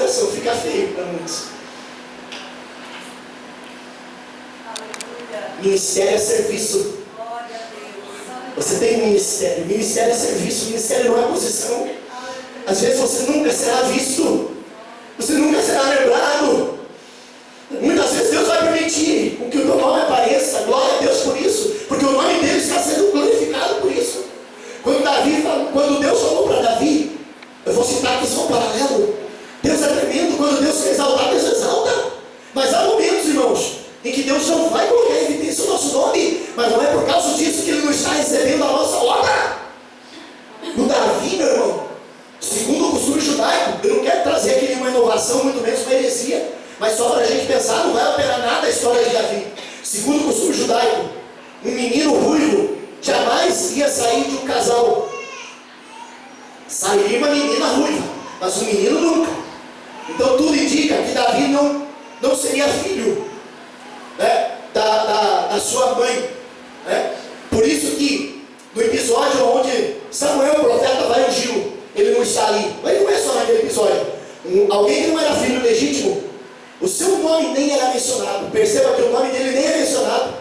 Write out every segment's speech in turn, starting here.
coração, fica feio para muitos. Ministério é serviço. Você tem um ministério. Ministério é serviço. Ministério não é posição. Às vezes você nunca será visto. Você nunca será lembrado. Muitas vezes Deus vai permitir com que o teu nome apareça. Glória a Deus por isso. Porque o nome dele está sendo glorificado por isso. Quando Deus falou para Davi, eu vou citar aqui só um paralelo. Deus é tremendo. Quando Deus quer exaltar, Deus exalta. Mas há momentos, irmãos, em que Deus não vai colocar em evidência o nosso nome, mas não é por causa disso que Ele não está recebendo a nossa obra. No Davi, meu irmão, segundo o costume judaico, eu não quero trazer aqui nenhuma inovação, muito menos uma heresia, mas só para a gente pensar, não vai alterar nada a história de Davi. Segundo o costume judaico, um menino ruivo jamais ia sair de um casal. Sairia uma menina ruiva, mas um menino nunca. Então tudo indica que Davi não seria filho, né, da sua mãe, né? Por isso que no episódio onde Samuel, o profeta, vai ungir, ele não está ali, mas ele não é só naquele episódio. Alguém que não era filho legítimo, o seu nome nem era mencionado. Perceba que o nome dele nem é mencionado.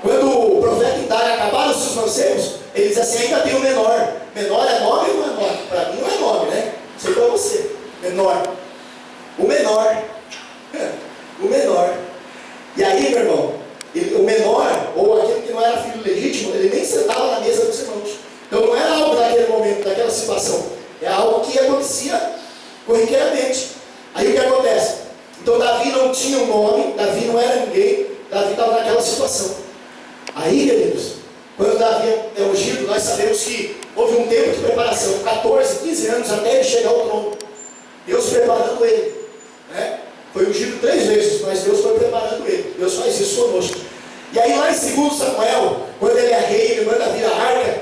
Quando o profeta Idar acabaram os seus mancebos, ele diz assim: ainda tem o menor. Menor é nome ou não é nome? Para mim não é nome, né? Sei para você. Menor. O menor. O menor. E aí, meu irmão, o menor, ou aquele que não era filho legítimo, ele nem sentava na mesa dos irmãos. Então não era algo daquele momento, daquela situação. É algo que acontecia corriqueiramente. Aí o que acontece? Então Davi não tinha um nome, Davi não era ninguém, Davi estava naquela situação. Aí, queridos, quando Davi é ungido, nós sabemos que houve um tempo de preparação, 14, 15 anos até ele chegar ao trono. Deus preparando ele, né? Foi ungido 3 vezes, mas Deus foi preparando ele. Deus faz isso conosco. E aí lá em 2 Samuel, quando ele é rei, ele manda vir a arca,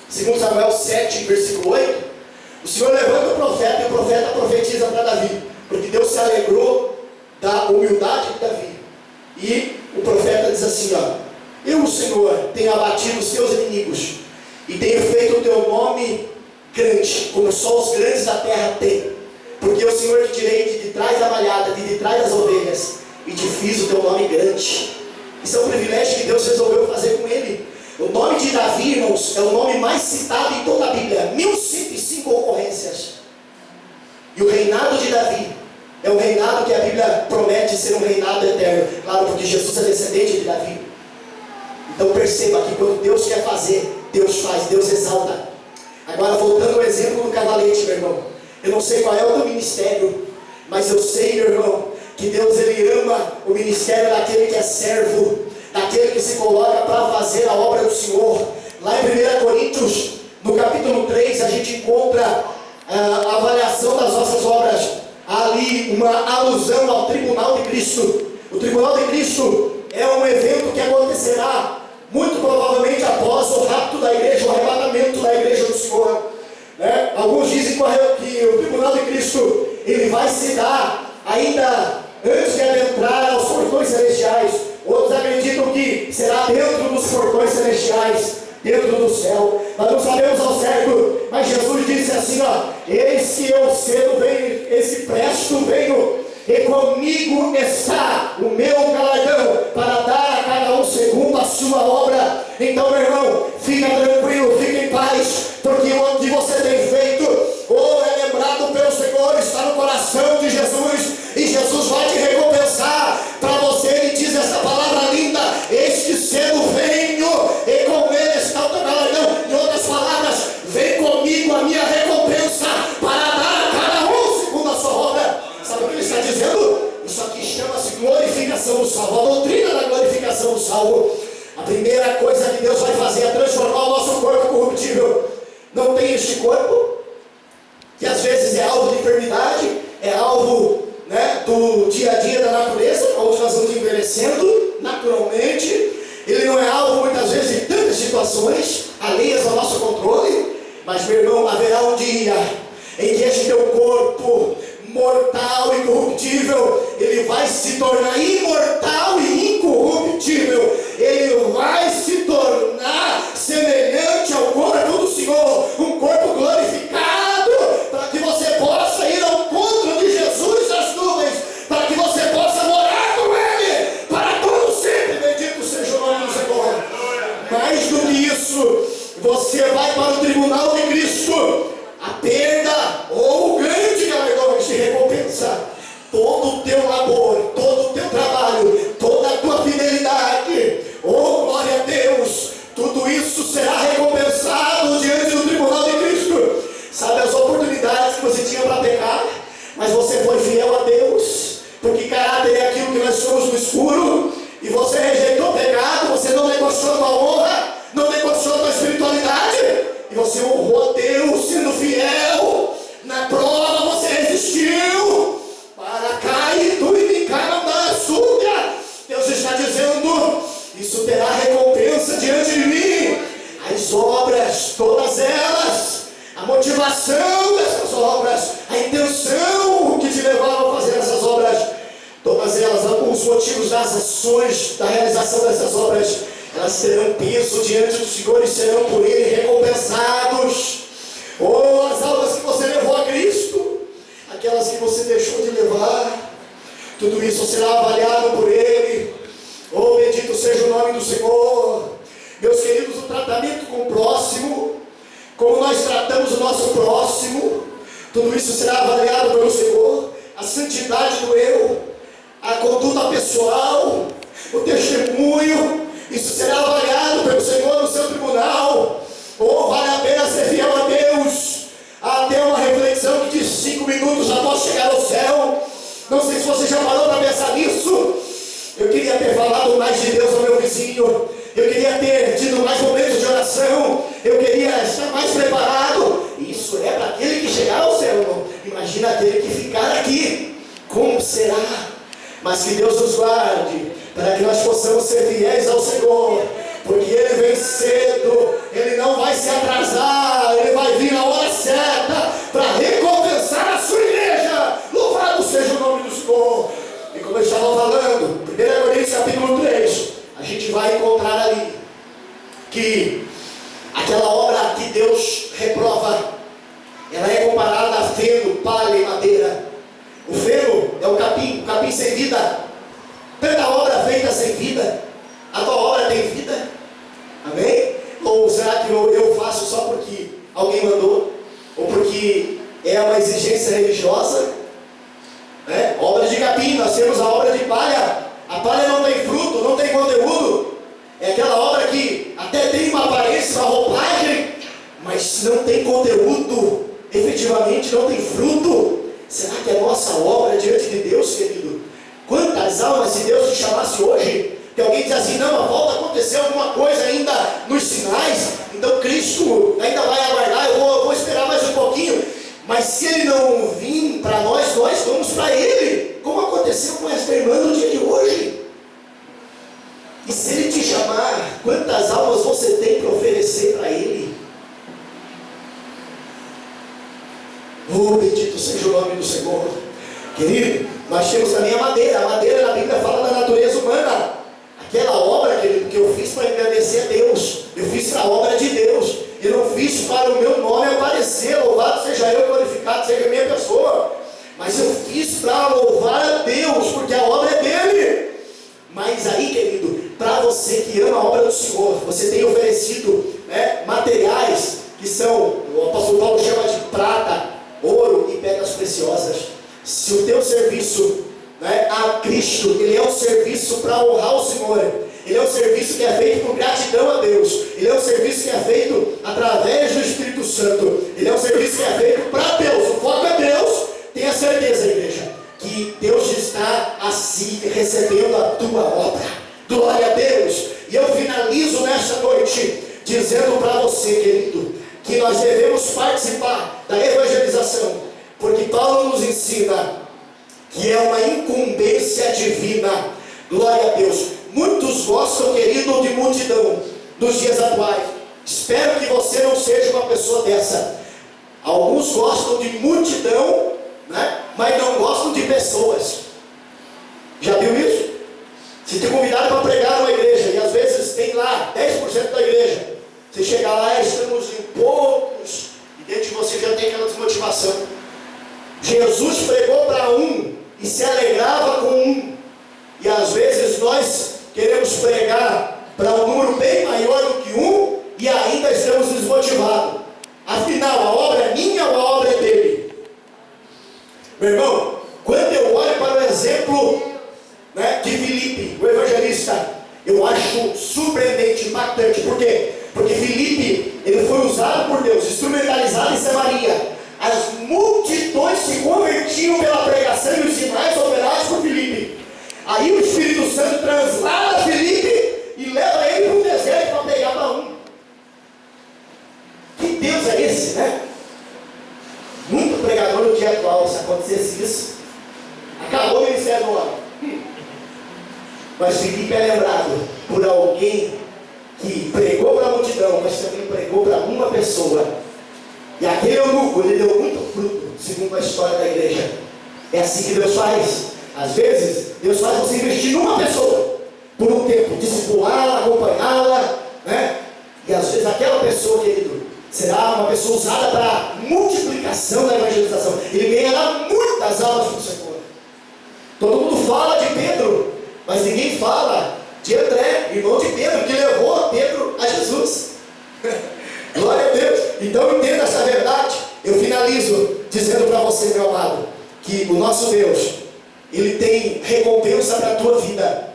2 Samuel 7, versículo 8, o Senhor levanta o profeta e o profeta profetiza para Davi, porque Deus se alegrou da humildade de Davi. E o profeta diz assim, ó: eu, o Senhor, tenho abatido os teus inimigos e tenho feito o teu nome grande, como só os grandes da terra têm. Porque o Senhor te tirei de trás da malhada, de trás das ovelhas, e te fiz o teu nome grande. Isso é um privilégio que Deus resolveu fazer com ele. O nome de Davi, irmãos, é o nome mais citado em toda a Bíblia, 1105 ocorrências. E o reinado de Davi é um reinado que a Bíblia promete ser um reinado eterno. Claro, porque Jesus é descendente de Davi. Então perceba que quando Deus quer fazer, Deus faz, Deus exalta. Agora voltando ao exemplo do cavalete, meu irmão. Eu não sei qual é o teu ministério, mas eu sei, meu irmão, que Deus ele ama o ministério daquele que é servo, daquele que se coloca para fazer a obra do Senhor. Lá em 1 Coríntios, no capítulo 3, a gente encontra a avaliação das nossas obras. Há ali uma alusão ao tribunal de Cristo. O tribunal de Cristo é um evento que acontecerá muito provavelmente após o rapto da igreja, o arrebatamento da igreja do Senhor, né? Alguns dizem que o tribunal de Cristo ele vai se dar ainda antes de adentrar aos portões celestiais. Outros acreditam que será dentro dos portões celestiais, dentro do céu. Nós não sabemos ao certo, mas Jesus disse assim, ó: eis que eu cedo venho, esse presto venho, e comigo está o meu galardão, para dar a cada um segundo a sua obra. Então, meu irmão, fica tranquilo, fica em paz, porque o que você tem feito, ou é lembrado pelo Senhor, está no coração de Jesus, e Jesus vai te recompensar. Para você, ele diz essa palavra linda: eis que cedo venho, e com ele está o teu galardão. Em outras palavras, vem comigo a minha recompensa, para dar a cada um segundo a sua obra. Sabe o que ele está dizendo? Isso aqui chama-se glorificação do salvo, a doutrina da glorificação do salvo. A primeira coisa que Deus vai fazer é transformar o nosso corpo corruptível. Não tem este corpo, que às vezes é alvo de enfermidade, é alvo, né, do dia a dia da natureza, onde nós vamos envelhecendo naturalmente. Ele não é alvo muitas vezes de tantas situações alheias ao nosso controle. Mas, meu irmão, haverá um dia em que este teu corpo mortal e corruptível, ele vai se tornar imortal e incorruptível. Ele vai se tornar semelhante ao corpo do Senhor, um corpo glorificado, para que você possa ir ao encontro de Jesus os motivos das ações, da realização dessas obras, elas terão peso diante do Senhor e serão por Ele recompensados. Ou as almas que você levou a Cristo, aquelas que você deixou de levar, tudo isso será avaliado por Ele. Oh, bendito seja o nome do Senhor. Meus queridos, o tratamento com o próximo, como nós tratamos o nosso próximo, tudo isso será avaliado pelo Senhor. A santidade do eu, a conduta pessoal, o testemunho, isso será avaliado pelo Senhor no seu tribunal. Oh, vale a pena ser fiel a Deus. Até uma reflexão que diz 5 minutos já posso chegar ao céu. Não sei se você já parou para pensar nisso. Eu queria ter falado mais de Deus ao meu vizinho. Eu queria ter tido mais momentos de oração. Eu queria estar mais preparado. Isso é para aquele que chegar ao céu, irmão. Imagina aquele que ficar aqui. Como será? Mas que Deus nos guarde, para que nós possamos ser fiéis ao Senhor. Porque Ele vem cedo. Ele não vai se atrasar. Ele vai vir na hora certa para recompensar a sua igreja. Louvado seja o nome do Senhor. E como eu estava falando, 1 Coríntios capítulo 3, a gente vai encontrar ali que aquela obra que Deus reprova, ela é comparada a feno, palha e madeira. O feno é o capim sem vida. Tanta obra feita sem vida. A tua obra tem vida? Amém? Ou será que eu faço só porque alguém mandou? Ou porque é uma exigência religiosa? Obra de capim, nós temos a obra de palha. A palha não tem fruto, não tem conteúdo. É aquela obra que até tem uma aparência, uma roupagem, mas não tem conteúdo, efetivamente não tem fruto. Será que é nossa obra diante de Deus, querido? Quantas almas, se Deus te chamasse hoje, que alguém diz assim, não, mas volta a acontecer alguma coisa ainda nos sinais, então Cristo ainda vai aguardar, eu vou esperar mais um pouquinho. Mas se Ele não vir para nós vamos para Ele, como aconteceu com esta irmã no dia de hoje. E se Ele te chamar, quantas almas você tem para oferecer para Ele? Oh, bendito seja o nome do Senhor. Querido, nós temos também a madeira. A madeira na Bíblia fala da natureza humana. Aquela obra, querido, que eu fiz para agradecer a Deus, eu fiz para a obra de Deus. Eu não fiz para o meu nome aparecer. Louvado seja eu, glorificado seja a minha pessoa. Mas eu fiz para louvar a Deus, porque a obra é dele. Mas aí, querido, para você que ama a obra do Senhor, você tem oferecido materiais que são, o apóstolo Paulo chama de prata, ouro e pedras preciosas. Se o teu serviço a Cristo, ele é um serviço para honrar o Senhor, ele é um serviço que é feito com gratidão a Deus, ele é um serviço que é feito através do Espírito Santo, ele é um serviço que é feito para Deus, o foco é Deus. Tenha certeza, igreja, que Deus está assim recebendo a tua obra. Glória a Deus. E eu finalizo nesta noite dizendo para você, querido, que nós devemos participar da evangelização, porque Paulo nos ensina que é uma incumbência divina. Glória a Deus. Muitos gostam, querido, de multidão nos dias atuais. Espero que você não seja uma pessoa dessa. Alguns gostam de multidão, mas não gostam de pessoas. Já viu isso? Se te convidaram para pregar numa igreja, e às vezes tem lá 10% da igreja, você chega lá, estamos em poucos, e dentro de você já tem aquela desmotivação. Jesus pregou para um e se alegrava com um, e às vezes nós queremos pregar para um número bem maior do que um e ainda estamos desmotivados. Afinal, a obra é minha ou a obra é dele? Meu irmão, quando eu olho para o exemplo de Filipe, o evangelista, eu acho surpreendente, impactante. Por quê? Porque Filipe, ele foi usado por Deus, instrumentalizado em Samaria. As multidões se convertiam pela pregação e os sinais operados por Filipe. Aí o Espírito Santo translada Filipe e leva ele para um deserto para pegar para um. Que Deus é esse, Muito pregador no dia atual, se acontecesse isso, acabou o ministério do homem. Mas Filipe é lembrado por alguém que pregou para a multidão, mas também pregou para uma pessoa. E aquele eunuco, ele deu muito fruto, segundo a história da igreja. É assim que Deus faz. Às vezes, Deus faz você investir numa pessoa por um tempo, discipulá-la, acompanhá-la, né? E às vezes aquela pessoa, querido, será uma pessoa usada para multiplicação da evangelização. Ele ganhará muitas almas para o Senhor. Todo mundo fala de Pedro, mas ninguém fala de André, irmão de Pedro, que levou Pedro a Jesus. Glória a Deus. Então entenda essa verdade. Eu finalizo dizendo para você, meu amado, que o nosso Deus, Ele tem recompensa para a tua vida.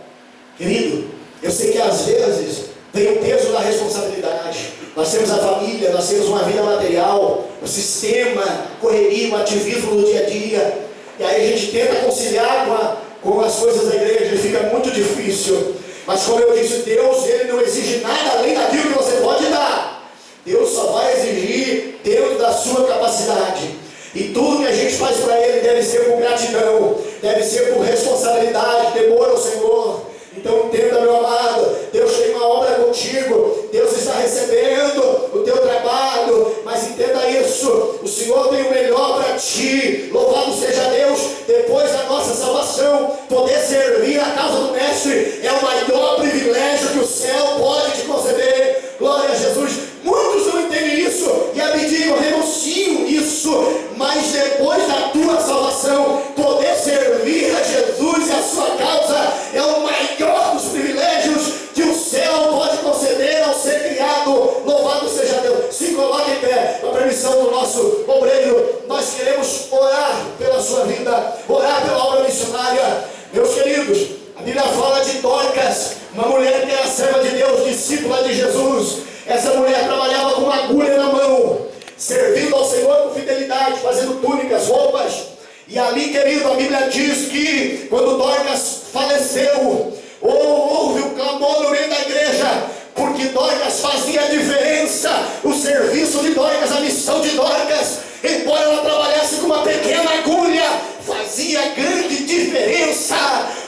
Querido, eu sei que às vezes vem o peso da responsabilidade. Nós temos a família, nós temos uma vida material, o sistema, correria, o ativismo do dia a dia. E aí a gente tenta conciliar com as coisas da igreja e fica muito difícil. Mas como eu disse, Deus, Ele não exige nada além daquilo que você pode dar. Deus só vai exigir dentro da sua capacidade. E tudo que a gente faz para Ele deve ser por gratidão, deve ser por responsabilidade, temor ao Senhor. Então entenda, meu amado, Deus tem uma obra contigo, Deus está recebendo o teu trabalho, mas entenda isso, o Senhor tem o melhor para ti. Louvado seja Deus. Depois da nossa salvação, poder servir a causa do Mestre é o maior privilégio que o céu pode te conceder. Glória a Jesus. Muitos não entendem isso e abdicam, renunciam isso, mas depois da tua salvação, poder servir a Jesus e a sua causa é o maior dos privilégios que o céu pode conceder ao ser criado. Louvado seja Deus. Se coloque em pé, com a permissão do nosso obreiro. Nós queremos orar pela sua vida, orar pela obra missionária. Meus queridos, a Bíblia fala de Dorcas, uma mulher que era serva de Deus, discípula de Jesus. Essa mulher trabalhava com uma agulha na mão, servindo ao Senhor com fidelidade, fazendo túnicas, roupas. E ali, querido, a Bíblia diz que quando Dorcas faleceu, houve um clamor no meio da igreja, porque Dorcas fazia diferença. O serviço de Dorcas, a missão de Dorcas, embora ela trabalhasse com uma pequena agulha, fazia grande diferença.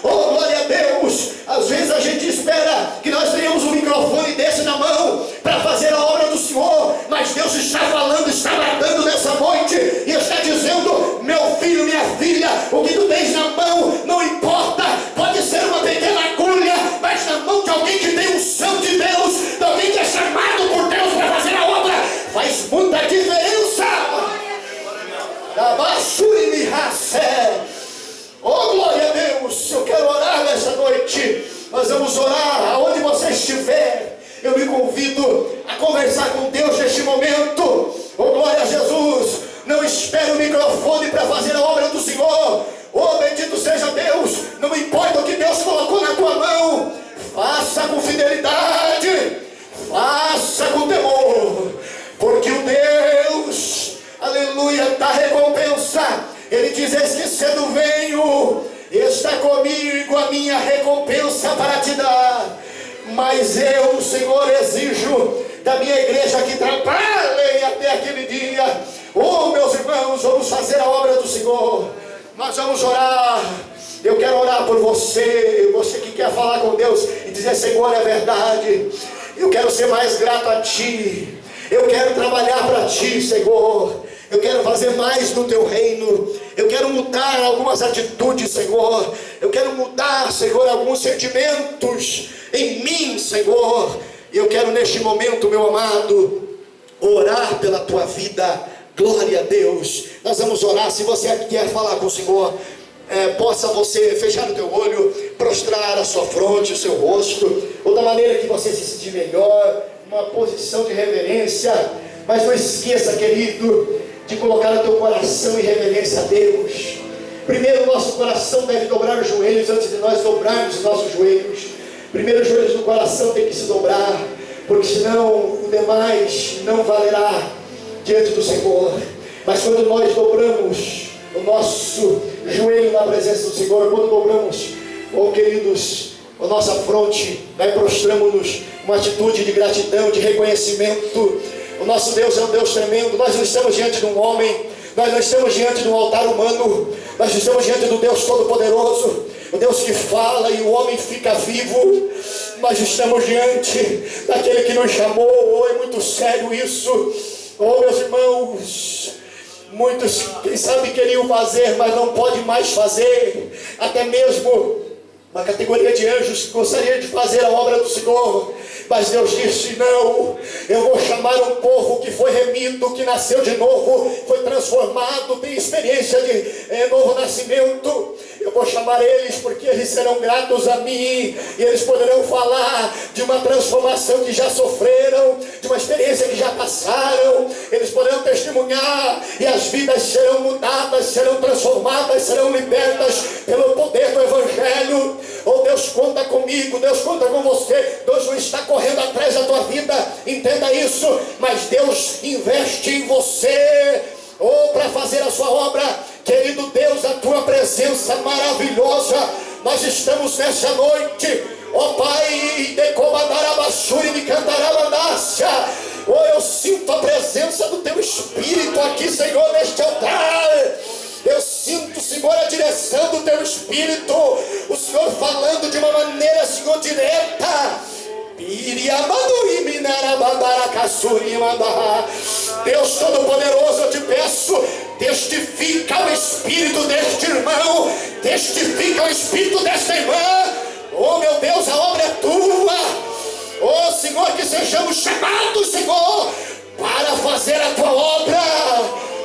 Oh, glória a Deus. Às vezes a gente espera que nós tenhamos um microfone desse na mão para fazer a obra do Senhor, mas Deus está falando, está bradando nessa noite e está dizendo: meu filho, minha filha, o que tu tens na mão não importa, pode ser uma pequena agulha, mas na mão de alguém que tem unção de Deus, de alguém que é chamado por Deus para fazer a obra, faz muita diferença. Oh, glória a Deus. Eu quero orar nessa noite. Nós vamos orar aonde você estiver. Eu me convido a conversar com Deus neste momento. Oh, glória a Jesus. Não espere o microfone para fazer a obra do Senhor. Oh, bendito seja Deus. Não importa o que Deus colocou na tua mão, faça com fidelidade, faça com temor, porque o Deus, aleluia, dá recompensa. Ele diz: eis que cedo venho, está comigo a minha recompensa para te dar. Mas eu, Senhor, exijo da minha igreja que trabalhem até aquele dia. Oh, meus irmãos, vamos fazer a obra do Senhor. Nós vamos orar. Eu quero orar por você, você que quer falar com Deus e dizer: Senhor, é verdade, eu quero ser mais grato a Ti, eu quero trabalhar para Ti, Senhor. Eu quero fazer mais no Teu reino. Eu quero mudar algumas atitudes, Senhor. Eu quero mudar, Senhor, alguns sentimentos em mim, Senhor. Eu quero neste momento, meu amado, orar pela tua vida. Glória a Deus. Nós vamos orar. Se você quer falar com o Senhor, possa você fechar o teu olho, prostrar a sua fronte, o seu rosto, ou da maneira que você se sentir melhor, uma posição de reverência. Mas não esqueça, querido, de colocar o teu coração em reverência a Deus. Primeiro, o nosso coração deve dobrar os joelhos antes de nós dobrarmos os nossos joelhos. Primeiro, os joelhos do coração tem que se dobrar, porque senão o demais não valerá diante do Senhor. Mas quando nós dobramos o nosso joelho na presença do Senhor, quando dobramos, oh queridos, a nossa fronte, prostramos-nos uma atitude de gratidão, de reconhecimento. O nosso Deus é um Deus tremendo. Nós não estamos diante de um homem, nós não estamos diante de um altar humano, nós estamos diante do Deus Todo-Poderoso, o Deus que fala e o homem fica vivo. Nós estamos diante daquele que nos chamou. Oh, é muito sério isso. Oh, meus irmãos, Muitos, quem sabe, queriam fazer, mas não pode mais fazer. Até mesmo uma categoria de anjos que gostaria de fazer a obra do Senhor, mas Deus disse: não, eu vou chamar um povo que foi remido, que nasceu de novo, foi transformado, tem experiência de novo nascimento. Eu vou chamar eles porque eles serão gratos a mim, e eles poderão falar de uma transformação que já sofreram, de uma experiência que já passaram. Eles poderão testemunhar, e as vidas serão mudadas, serão transformadas, serão libertas pelo poder do Evangelho. Oh, Deus conta comigo, Deus conta com você. Deus não está correndo atrás da tua vida, entenda isso, mas Deus investe em você, para fazer a sua obra. Querido Deus, a tua presença maravilhosa, nós estamos nessa noite, Pai, eu sinto a presença do teu Espírito aqui, Senhor, neste altar. Eu sinto, Senhor, a direção do teu Espírito, o Senhor falando de uma maneira, Senhor, direta. Deus Todo-Poderoso, eu te peço, testifica o espírito deste irmão, testifica o espírito desta irmã. Oh, meu Deus, a obra é tua. Oh, Senhor, que sejamos chamados, Senhor, para fazer a tua obra,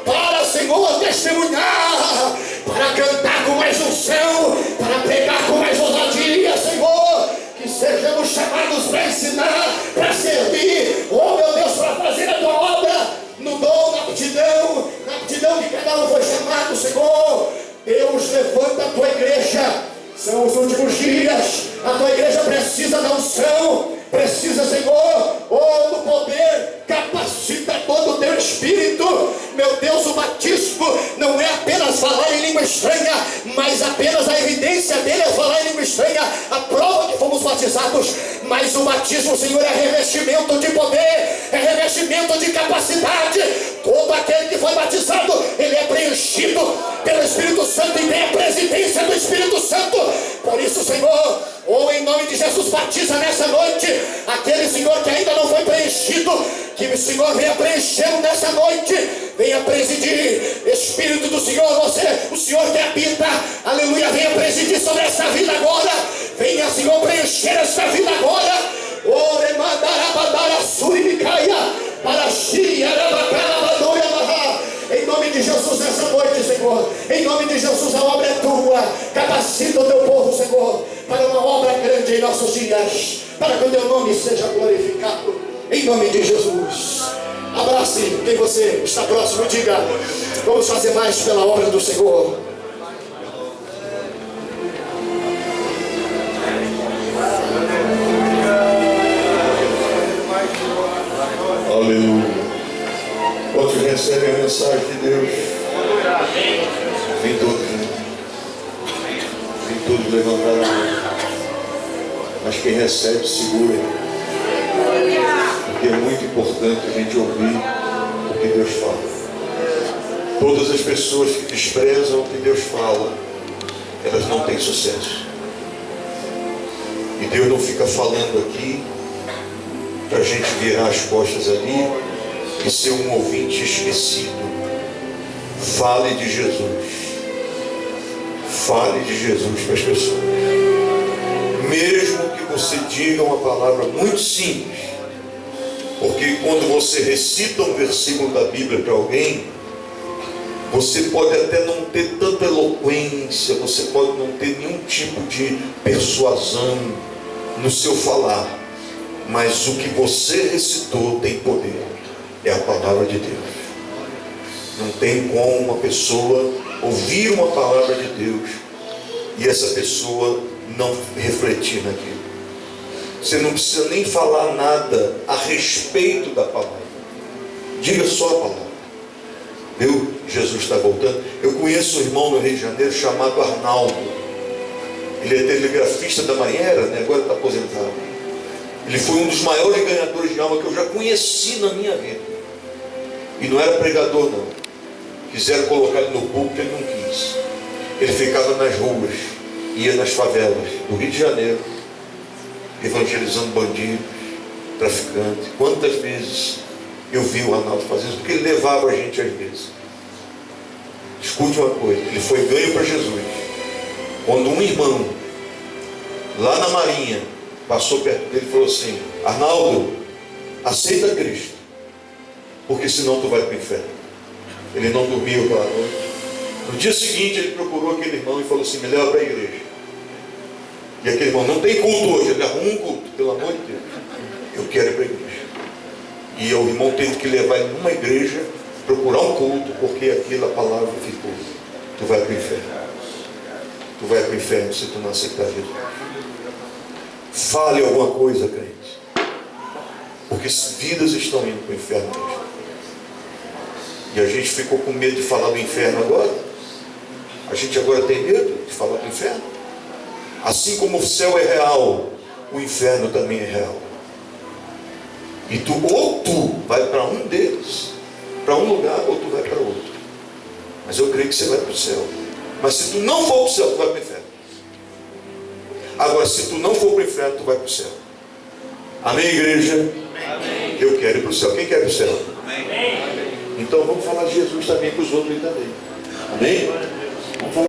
para, Senhor, testemunhar, para cantar com mais unção, para pregar com mais ousadia, Senhor. Que sejamos chamados para ensinar, para servir, oh meu Deus, para fazer a tua obra, no dom, na aptidão que cada um foi chamado, Senhor. Deus, levanta a tua igreja, são os últimos dias, a tua igreja precisa da unção, precisa, Senhor, oh, do poder, capacita todo o teu Espírito. Meu Deus, o batismo não é apenas falar em língua estranha, mas apenas a evidência dele é falar em língua estranha, a prova que fomos batizados. Mas o batismo, Senhor, é revestimento de poder, é revestimento de capacidade. Todo aquele que foi batizado, ele é preenchido pelo Espírito Santo e tem a presidência do Espírito Santo. Por isso, Senhor, em nome de Jesus, batiza nessa noite aquele, Senhor, que ainda não foi preenchido, que o Senhor venha preenchê-lo nessa noite, venha presidir. Espírito do Senhor, o Senhor que habita, aleluia, venha presidir sobre essa vida agora, venha, Senhor, preencher essa vida agora. Em nome de Jesus, nessa noite, Senhor, em nome de Jesus, a obra é tua. Capacita o teu povo, Senhor, para uma obra grande em nossos dias, para que o teu nome seja glorificado, em nome de Jesus. Abrace quem você está próximo e diga: vamos fazer mais pela obra do Senhor. Aleluia. Quantos recebem a mensagem de Deus? Vem todos, né? Vem todos levantar a mão. Mas quem recebe, segura. Porque é muito importante a gente ouvir o que Deus fala. Todas as pessoas que desprezam o que Deus fala, elas não têm sucesso. E Deus não fica falando aqui para a gente virar as costas ali e ser um ouvinte esquecido. Fale de Jesus. Fale de Jesus para as pessoas. Mesmo que você diga uma palavra muito simples, porque quando você recita um versículo da Bíblia para alguém, você pode até não ter tanta eloquência, você pode não ter nenhum tipo de persuasão no seu falar, mas o que você recitou tem poder. É a palavra de Deus. Não tem como uma pessoa ouvir uma palavra de Deus e essa pessoa não refletir naquilo. Você não precisa nem falar nada a respeito da palavra. Diga só a palavra. Viu? Jesus está voltando. Eu conheço um irmão no Rio de Janeiro chamado Arnaldo. Ele é telegrafista da Marinha, né? Agora está aposentado. Ele foi um dos maiores ganhadores de alma que eu já conheci na minha vida. E não era pregador, não. Quiseram colocar ele no púlpito, ele não quis. Ele ficava nas ruas, ia nas favelas do Rio de Janeiro, evangelizando bandidos, traficantes. Quantas vezes eu vi o Arnaldo fazer isso? Porque ele levava a gente às vezes. Escute uma coisa, ele foi ganho para Jesus. Quando um irmão, lá na Marinha, passou perto dele e falou assim: Arnaldo, aceita Cristo, porque senão tu vai para o inferno. Ele não dormiu aquela noite. No dia seguinte ele procurou aquele irmão e falou assim: me leva para a igreja. E aquele irmão: não tem culto hoje. Ele: arruma um culto, pelo amor de Deus, eu quero ir para a igreja. E o irmão teve que levar ele numa igreja, procurar um culto, porque aquela palavra ficou: tu vai para o inferno. Tu vai para o inferno se tu não aceitar Jesus. Fale alguma coisa, crente, porque vidas estão indo para o inferno mesmo. E a gente ficou com medo de falar do inferno agora. A gente agora tem medo de falar do inferno. Assim como o céu é real, o inferno também é real. E tu, ou tu vai para um deles, para um lugar, ou tu vai para outro. Mas eu creio que você vai para o céu. Mas se tu não for para o céu, tu vai para o inferno. Agora, se tu não for para o inferno, tu vai para o céu. Amém, igreja? Amém. Eu quero ir para o céu. Quem quer ir para o céu? Amém. Então vamos falar de Jesus também para os outros também. Amém?